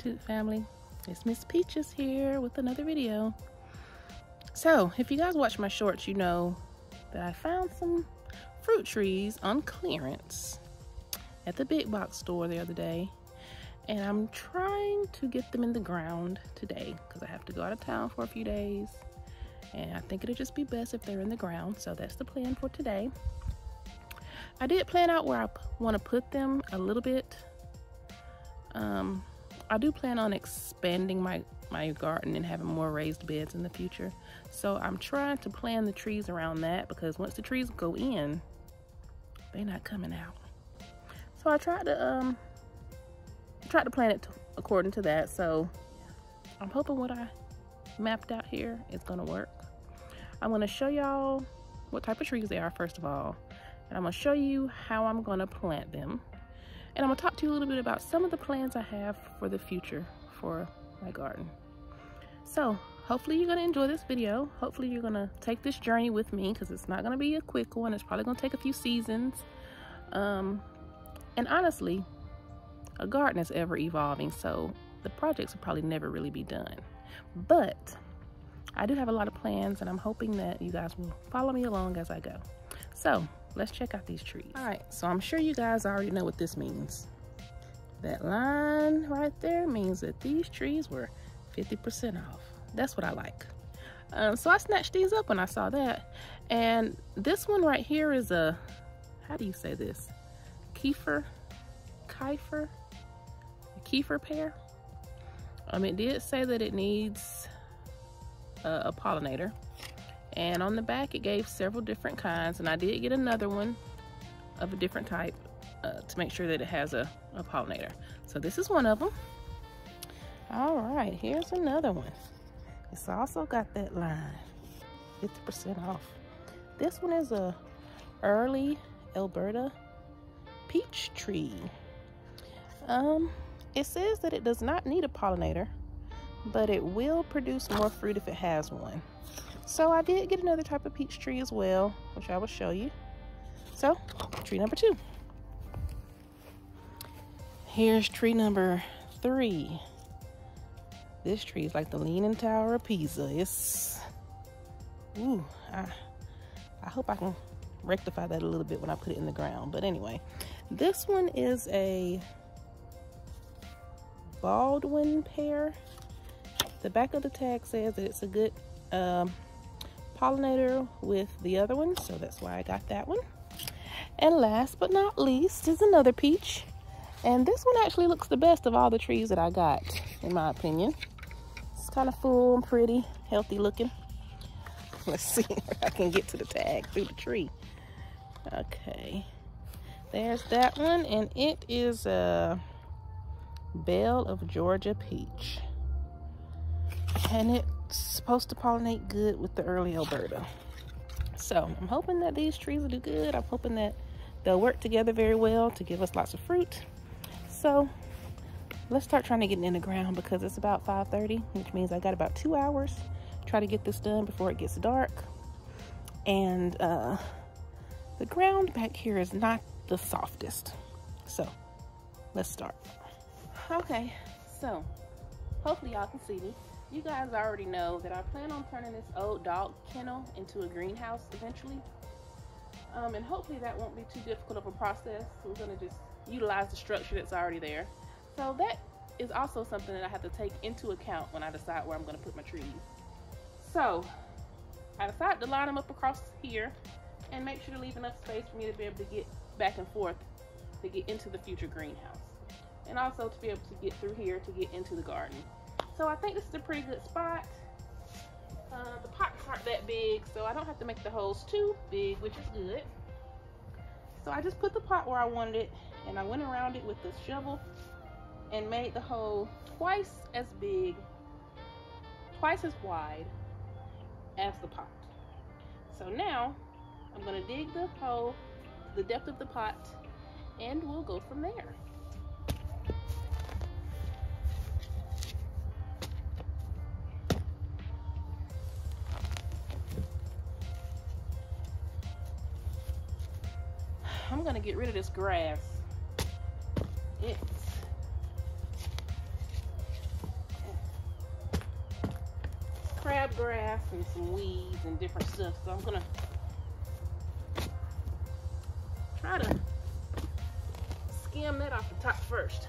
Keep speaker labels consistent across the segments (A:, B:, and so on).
A: YouTube family. It's Miss Peaches here with another video. So if you guys watch my shorts, you know that I found some fruit trees on clearance at the big box store the other day, and I'm trying to get them in the ground today because I have to go out of town for a few days, and I think it'll just be best if they're in the ground. So that's the plan for today. I did plan out where I want to put them a little bit. I do plan on expanding my garden and having more raised beds in the future. So I'm trying to plan the trees around that, because once the trees go in, they're not coming out. So I tried to plan it according to that. So I'm hoping what I mapped out here is gonna work. I'm gonna show y'all what type of trees they are first of all, and I'm gonna show you how I'm gonna plant them. And I'm gonna talk to you a little bit about some of the plans I have for the future for my garden. So hopefully you're gonna enjoy this video. Hopefully you're gonna take this journey with me, because it's not gonna be a quick one. It's probably gonna take a few seasons. And honestly, a garden is ever evolving, so the projects will probably never really be done. But I do have a lot of plans, and I'm hoping that you guys will follow me along as I go. So let's check out these trees. All right, so I'm sure you guys already know what this means. That line right there means that these trees were 50% off. That's what I like. So I snatched these up when I saw that. And this one right here is a, how do you say this? Kefir pear. It did say that it needs a pollinator. And on the back, it gave several different kinds, and I did get another one of a different type to make sure that it has a pollinator. So this is one of them. All right, here's another one. It's also got that line, 50% off. This one is a early Alberta peach tree. It says that it does not need a pollinator, but it will produce more fruit if it has one. So I did get another type of peach tree as well, which I will show you. So, tree number 2. Here's tree number 3. This tree is like the Leaning Tower of Pisa. It's, ooh, I hope I can rectify that a little bit when I put it in the ground. But anyway, this one is a Baldwin pear. The back of the tag says that it's a good pollinator with the other one, so that's why I got that one. And last but not least is another peach, and this one actually looks the best of all the trees that I got, in my opinion. It's kind of full and pretty, healthy looking. Let's see if I can get to the tag through the tree. Okay, there's that one, and it is a Belle of Georgia peach, and it's supposed to pollinate good with the early Alberta. So I'm hoping that these trees will do good. I'm hoping that they'll work together very well to give us lots of fruit. So let's start trying to get it in the ground, because it's about 5:30, which means I got about 2 hours to try to get this done before it gets dark. And the ground back here is not the softest. So let's start. Okay, so hopefully y'all can see me. You guys already know that I plan on turning this old dog kennel into a greenhouse eventually. And hopefully that won't be too difficult of a process. We're gonna just utilize the structure that's already there. So that is also something that I have to take into account when I decide where I'm gonna put my trees. So I decided to line them up across here and make sure to leave enough space for me to be able to get back and forth to get into the future greenhouse. And also to be able to get through here to get into the garden. So I think this is a pretty good spot. The pots aren't that big, so I don't have to make the holes too big, which is good. So I just put the pot where I wanted it, and I went around it with the shovel and made the hole twice as big, twice as wide as the pot. So now I'm gonna dig the hole to the depth of the pot, and we'll go from there. I'm gonna get rid of this grass. It's have grass and some weeds and different stuff, so I'm gonna try to skim that off the top first.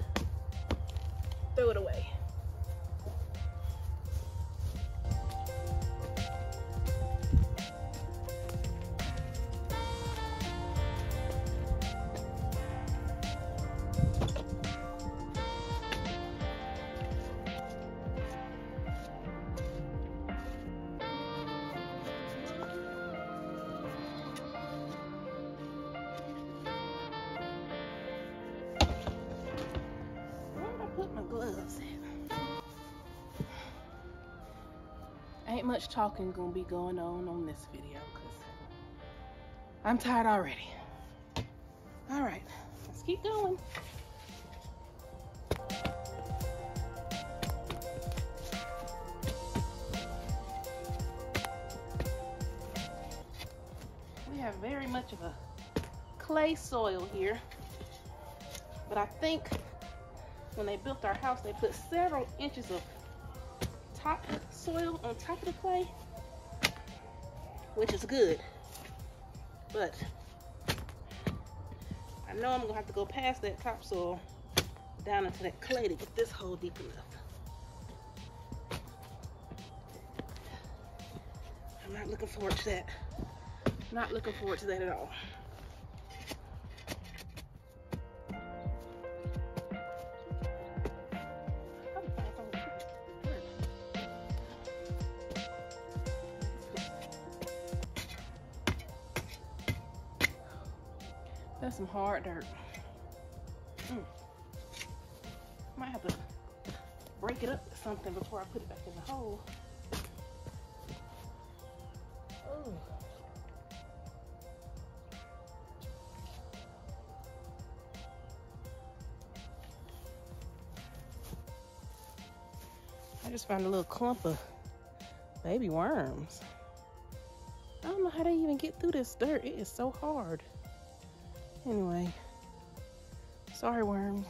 A: Throw it away. Put my gloves in. Ain't much talking gonna be going on this video because I'm tired already. All right, let's keep going. We have very much of a clay soil here, but I think when they built our house, they put several inches of top soil on top of the clay, which is good. But I know I'm gonna have to go past that topsoil down into that clay to get this hole deep enough. I'm not looking forward to that. Not looking forward to that at all. That's some hard dirt. Might have to break it up with something before I put it back in the hole. Oh. I just found a little clump of baby worms. I don't know how they even get through this dirt. It is so hard. Anyway, sorry worms.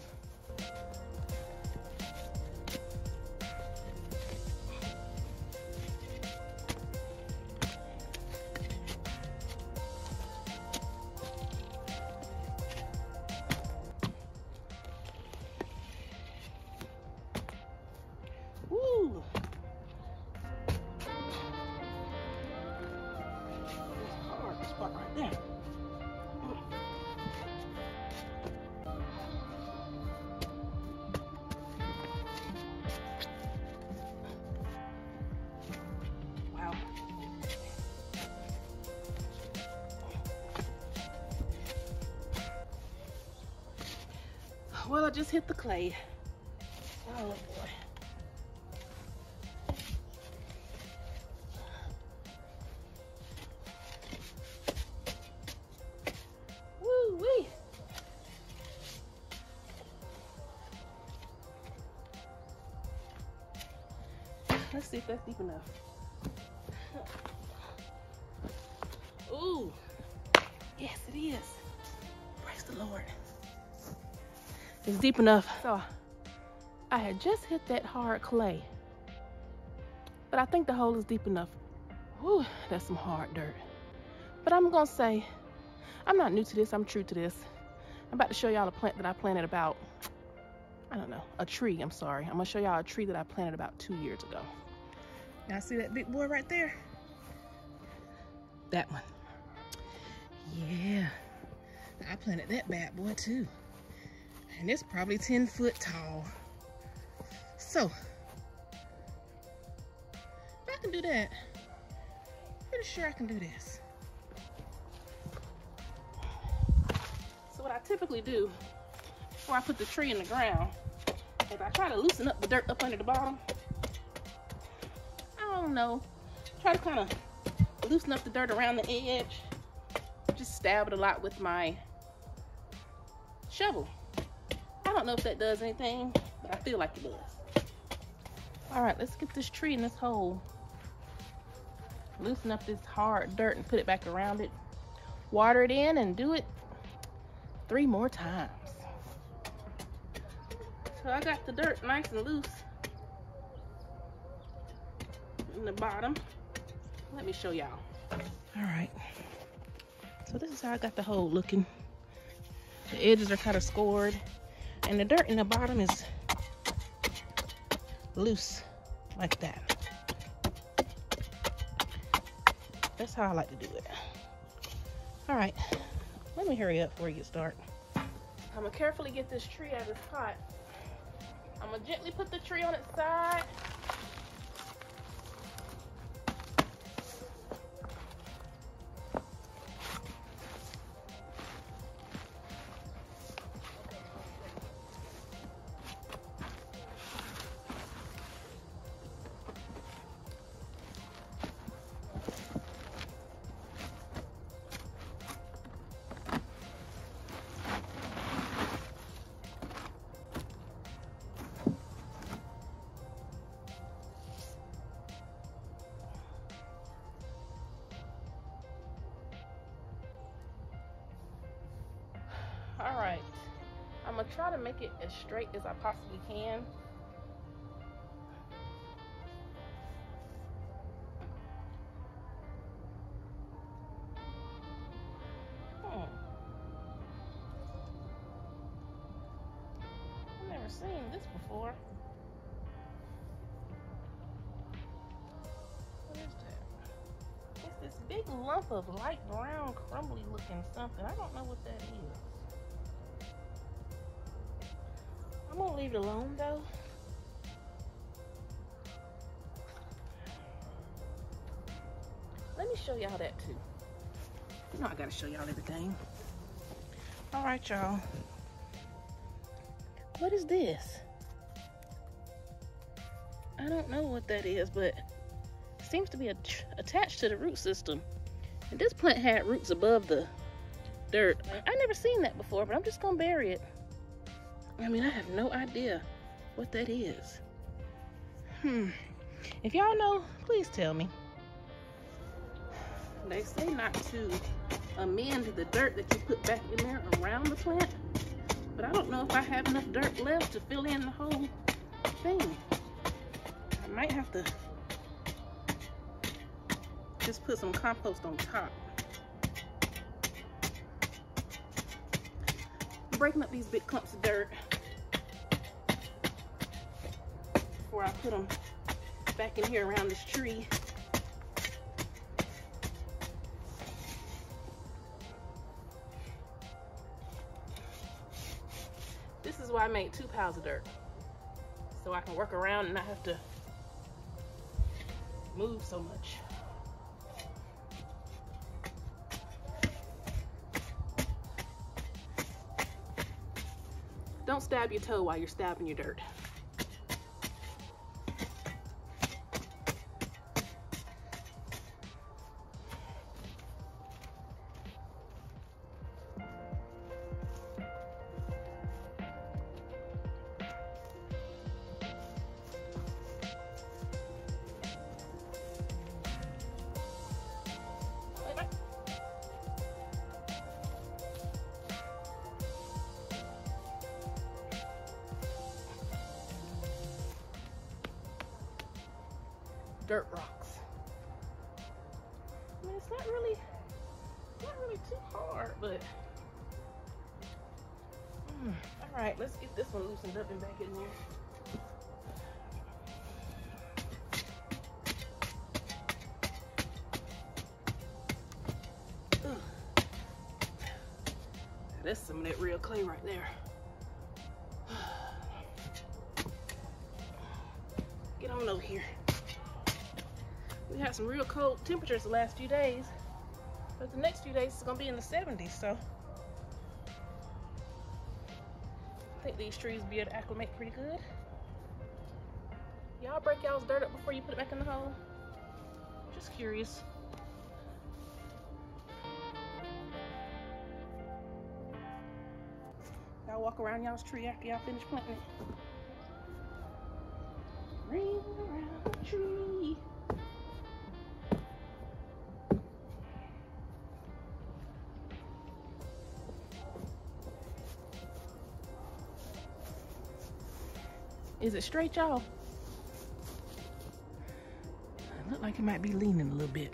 A: Woo! It's hard, this part right there. Well, I just hit the clay. Oh boy. Woo wee. Let's see if that's deep enough. Ooh. Yes, it is. Praise the Lord. It's deep enough. So I had just hit that hard clay, but I think the hole is deep enough. Whew, that's some hard dirt. But I'm gonna say, I'm not new to this, I'm true to this. I'm about to show y'all a plant that I planted about, I don't know, a tree, I'm sorry. I'm gonna show y'all a tree that I planted about 2 years ago. Y'all see that big boy right there? That one. Yeah, I planted that bad boy too. And it's probably 10 foot tall. So, if I can do that, pretty sure I can do this. So what I typically do before I put the tree in the ground is I try to loosen up the dirt up under the bottom. I don't know, try to kind of loosen up the dirt around the edge. Just stab it a lot with my shovel. I don't know if that does anything, but I feel like it does. All right, let's get this tree in this hole. Loosen up this hard dirt and put it back around it. Water it in and do it 3 more times. So I got the dirt nice and loose. in the bottom. Let me show y'all. All right. So this is how I got the hole looking. The edges are kind of scored, and the dirt in the bottom is loose like that. That's how I like to do it. All right, let me hurry up before we get started. I'm gonna carefully get this tree out of this pot. I'm gonna gently put the tree on its side. All right, I'm gonna try to make it as straight as I possibly can. I've never seen this before. What is that? It's this big lump of light brown, crumbly looking something. I don't know what that is. I'm gonna leave it alone though. Let me show y'all that too. You know I gotta show y'all everything. All right, y'all. What is this? I don't know what that is, but it seems to be attached to the root system. And this plant had roots above the dirt. I never seen that before, but I'm just gonna bury it. I mean, I have no idea what that is. If y'all know, please tell me. They say not to amend the dirt that you put back in there around the plant, but I don't know if I have enough dirt left to fill in the whole thing. I might have to just put some compost on top. I'm breaking up these big clumps of dirt before I put them back in here around this tree. This is why I made 2 piles of dirt, so I can work around and not have to move so much. Don't stab your toe while you're stabbing your dirt. Dirt rocks. I mean, it's not really too hard, but all right, let's get this one loosened up and back in there. That's some of that real clay right there. Get on over here. We had some real cold temperatures the last few days, but the next few days it's gonna be in the 70s, so I think these trees will be able to acclimate pretty good. Y'all break y'all's dirt up before you put it back in the hole? Just curious. Y'all walk around y'all's tree after y'all finish planting it. Ring around the tree. Is it straight, y'all? it might be leaning a little bit.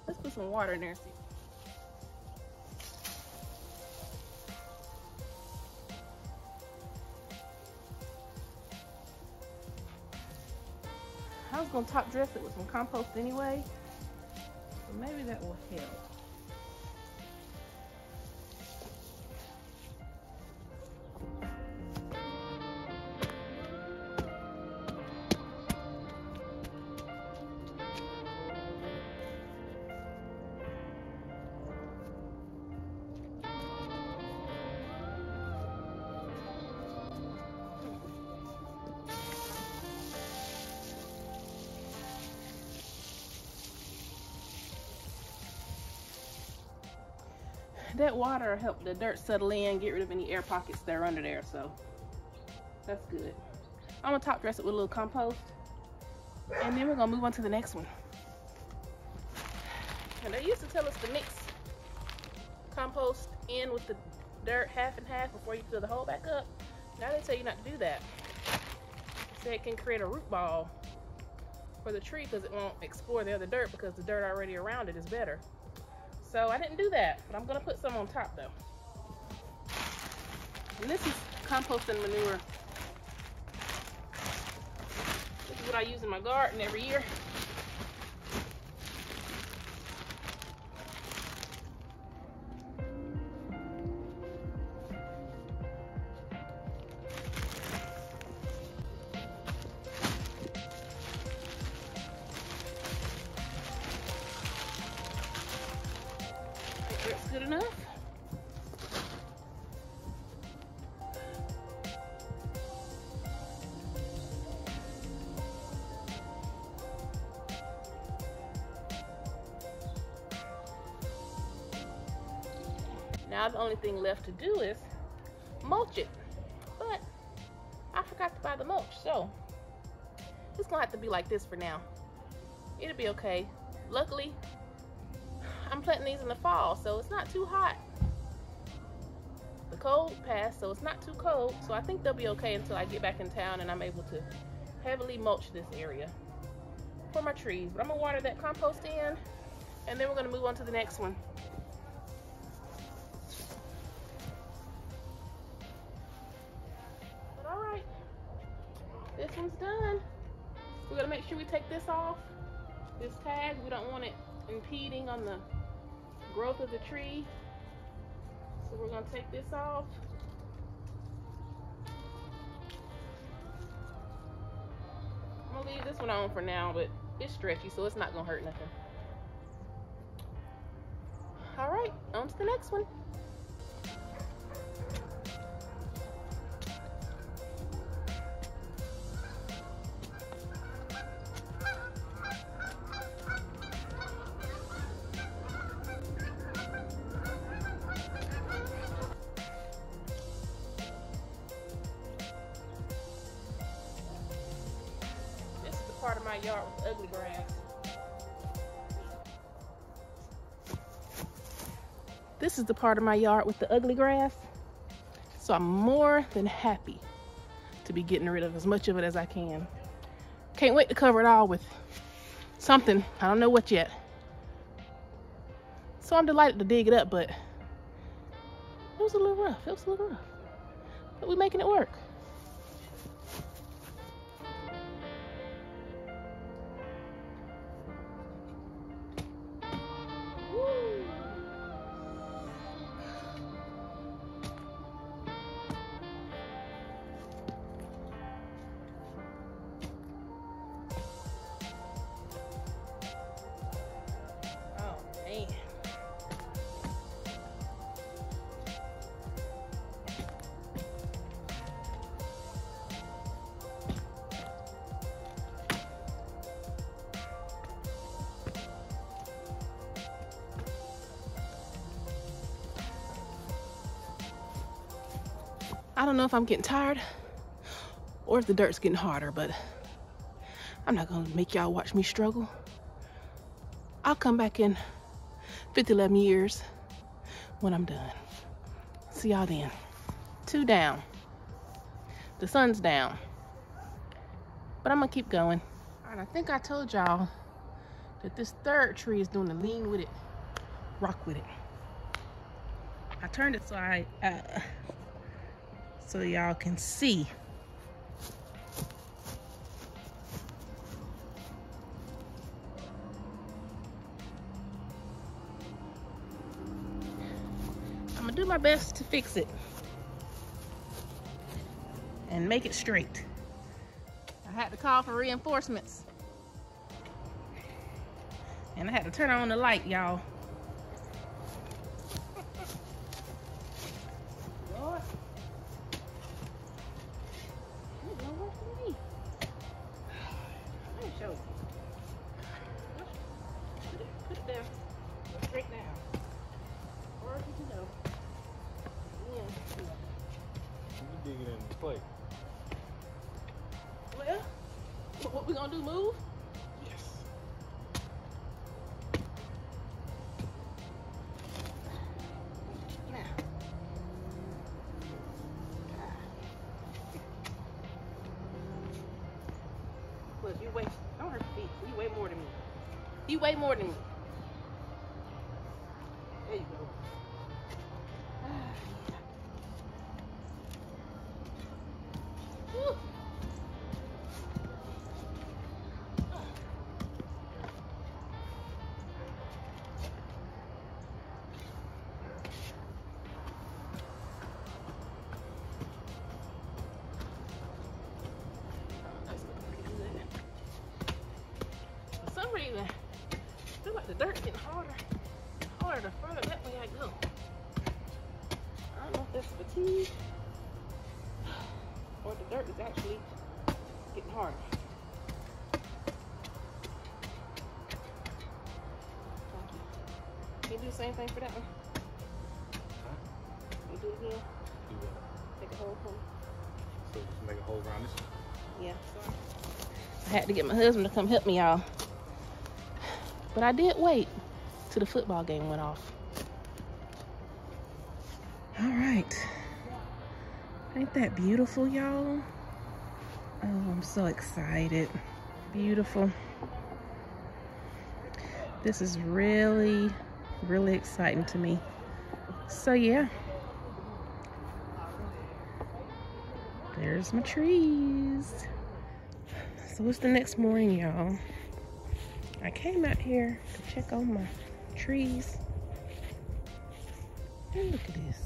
A: Let's put some water in there. See. I was going to top dress it with some compost anyway, so maybe that will help. That water helped the dirt settle in, get rid of any air pockets that are under there, so that's good. I'm gonna top dress it with a little compost, and then we're gonna move on to the next one. And they used to tell us to mix compost in with the dirt half and half before you fill the hole back up. Now they tell you not to do that. They say it can create a root ball for the tree because it won't explore the other dirt because the dirt already around it is better. So I didn't do that, but I'm gonna put some on top though. And this is compost and manure. This is what I use in my garden every year. That's good enough. Now the only thing left to do is mulch it, but I forgot to buy the mulch, so it's gonna have to be like this for now. It'll be okay. Luckily, I'm planting these in the fall, so it's not too hot. The cold passed, so it's not too cold, so I think they'll be okay until I get back in town and I'm able to heavily mulch this area for my trees. But I'm gonna water that compost in, and then we're gonna move on to the next one. But all right, this one's done. We're gonna make sure we take this off, this tag. We don't want it impeding on the growth of the tree, so we're going to take this off. I'm going to leave this one on for now, but it's stretchy, so it's not going to hurt nothing. All right, on to the next one. Part of my yard with the ugly grass. This is the part of my yard with the ugly grass. So I'm more than happy to be getting rid of as much of it as I can. Can't wait to cover it all with something. I don't know what yet. So I'm delighted to dig it up, but it was a little rough. It was a little rough. But we're making it work. I don't know if I'm getting tired or if the dirt's getting harder, but I'm not gonna make y'all watch me struggle. I'll come back in 50, 11 years when I'm done. See y'all then. 2 down. The sun's down. But I'm gonna keep going. All right, I think I told y'all that this third tree is doing the lean with it, rock with it. I turned it so y'all can see. I'm gonna do my best to fix it and make it straight. I had to call for reinforcements. And I had to turn on the light, y'all. Lord. There's no work for me. Let me show you. Put it there. Go straight down. Or if you know. Yeah.
B: You dig it in the clay.
A: Well, what we gonna do, move?
B: Yes.
A: Now. Look, you weigh, don't hurt your feet. You weigh more than me. You weigh more than me. There you go. Woo. For some reason, I feel like the dirt's getting harder the further that way I go. I don't know if that's fatigue or the dirt is actually getting harder. Can you do the same thing for that one?
B: Huh?
A: You do it again?
B: Do what?
A: Take a hole from.
B: So just make a hole around this one?
A: Yeah. I had to get my husband to come help me, y'all. But I did wait till the football game went off. All right. Ain't that beautiful, y'all? Oh, I'm so excited. Beautiful. This is really, really exciting to me. So yeah. There's my trees. So it's the next morning, y'all. I came out here to check on my trees. And look at this.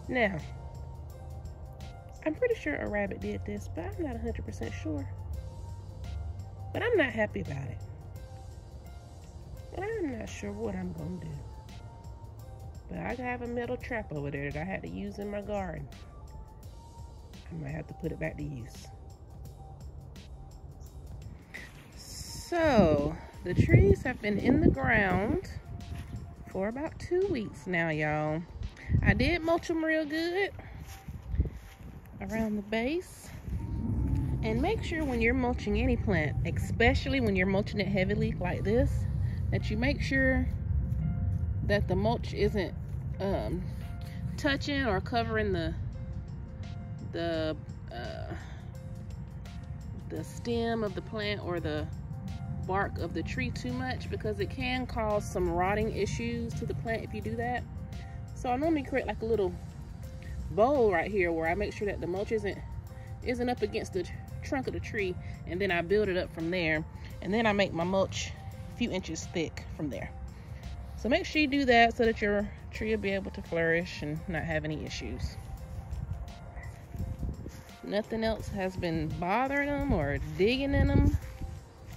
A: Now, I'm pretty sure a rabbit did this, but I'm not 100% sure. But I'm not happy about it. And I'm not sure what I'm gonna do. But I have a metal trap over there that I had to use in my garden. I might have to put it back to use. So, the trees have been in the ground for about 2 weeks now, y'all. I did mulch them real good around the base. And make sure when you're mulching any plant, especially when you're mulching it heavily like this, that you make sure that the mulch isn't touching or covering the stem of the plant or the bark of the tree too much, because it can cause some rotting issues to the plant if you do that. So I normally create like a little bowl right here where I make sure that the mulch isn't up against the trunk of the tree, and then I build it up from there, and then I make my mulch a few inches thick from there. So make sure you do that so that your tree will be able to flourish and not have any issues. Nothing else has been bothering them or digging in them.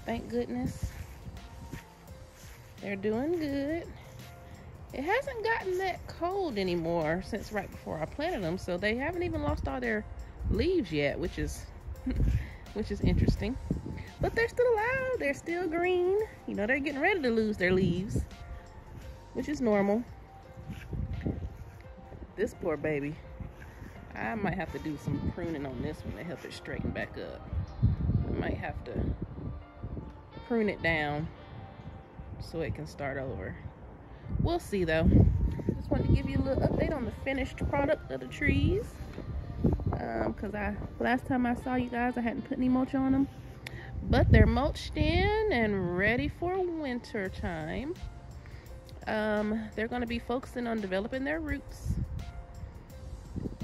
A: Thank goodness. They're doing good. It hasn't gotten that cold anymore since right before I planted them, so they haven't even lost all their leaves yet, which is interesting. But they're still alive. They're still green. You know, they're getting ready to lose their leaves, which is normal. This poor baby, I might have to do some pruning on this one to help it straighten back up. I might have to prune it down so it can start over. We'll see though. Just wanted to give you a little update on the finished product of the trees. Because last time I saw you guys, I hadn't put any mulch on them. But they're mulched in and ready for winter time. They're going to be focusing on developing their roots.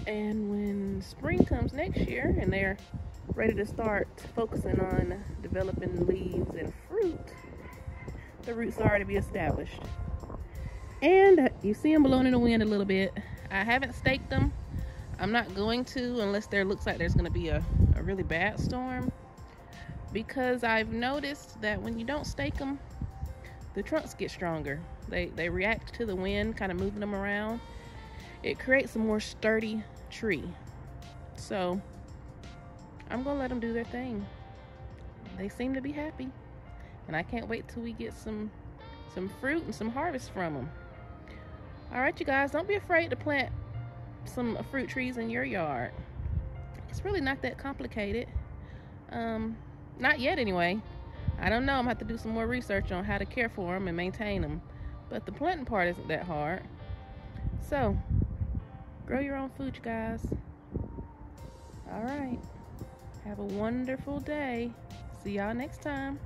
A: And when spring comes next year and they're ready to start focusing on developing leaves and fruit, the roots will already be established. And you see them blowing in the wind a little bit. I haven't staked them. I'm not going to unless there looks like there's going to be a really bad storm, because I've noticed that when you don't stake them, the trunks get stronger. They react to the wind, kind of moving them around. It creates a more sturdy tree. So I'm gonna let them do their thing. They seem to be happy, and I can't wait till we get some fruit and some harvest from them. All right, you guys, don't be afraid to plant some fruit trees in your yard. It's really not that complicated. Not yet anyway. I don't know, I'm gonna have to do some more research on how to care for them and maintain them, but the planting part isn't that hard. So grow your own food, you guys. All right, have a wonderful day. See y'all next time.